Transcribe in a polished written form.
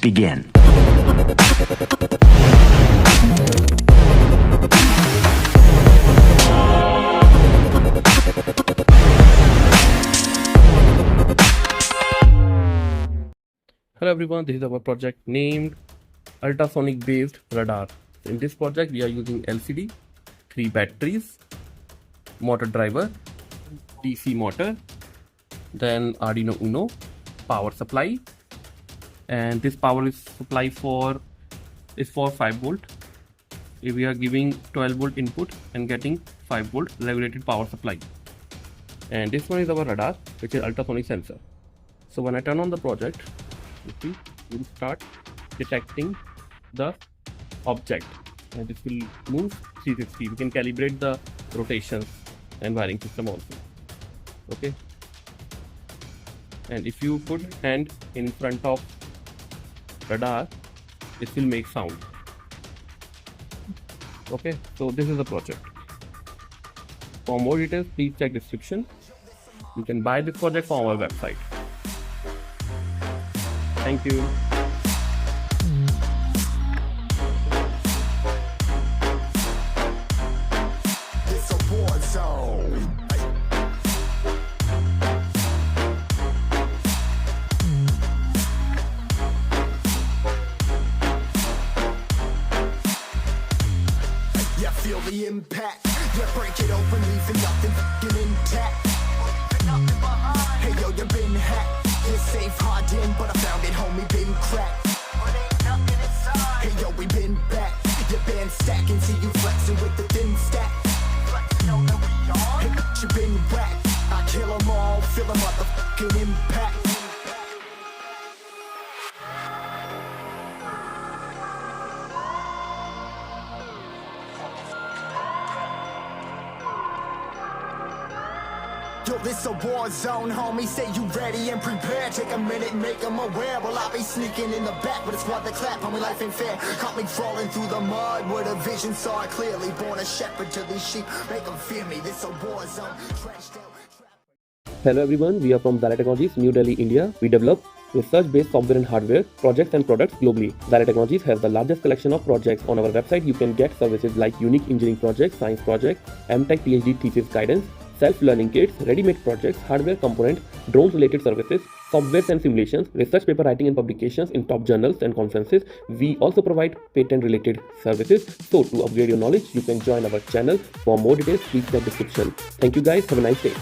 begin. Hello everyone, this is our project named Ultrasonic based radar. In this project we are using LCD, 3 batteries, motor driver, DC motor, then Arduino Uno, power supply, and this power is supply for 5 volt. We are giving 12 volt input and getting 5 volt regulated power supply. And this one is our radar, which is ultrasonic sensor. So when I turn on the project, you see, we will start detecting the object, and this will move 360. We can calibrate the rotations and wiring system also. Okay. And if you put hand in front of radar, it will make sound. Okay, so this is the project. For more details, please check description. You can buy this project from our website. Thank you. It's a war zone. Yeah, feel the impact. Yeah, break it open, leaving nothing f***ing intact. Hey yo, you been hacked. You're safe, hard in, but I found it, homie, been cracked. Hey yo, we been back. Your band stacking, see you flexing with the thin stack. Hey, you been whacked. I kill them all, feel the motherfucking impact. Yo, this a war zone, homie. Say you ready and prepared. Take a minute, make them aware. Well, I be sneaking in the back, but it's what they clap. Homie, life ain't fair. Caught me crawling through the mud where the vision saw it clearly. Born a shepherd to these sheep. Make them fear me. This a war zone. Trashed out. Hello everyone, we are from Xilir Technologies, New Delhi, India. We develop research-based software and hardware projects and products globally. Xilir Technologies has the largest collection of projects. On our website, you can get services like unique engineering projects, science projects, M.Tech Ph.D. thesis guidance, self-learning kits, ready-made projects, hardware components, drones-related services, software and simulations, research paper writing and publications in top journals and conferences. We also provide patent-related services. So to upgrade your knowledge, you can join our channel. For more details, please check description. Thank you guys. Have a nice day.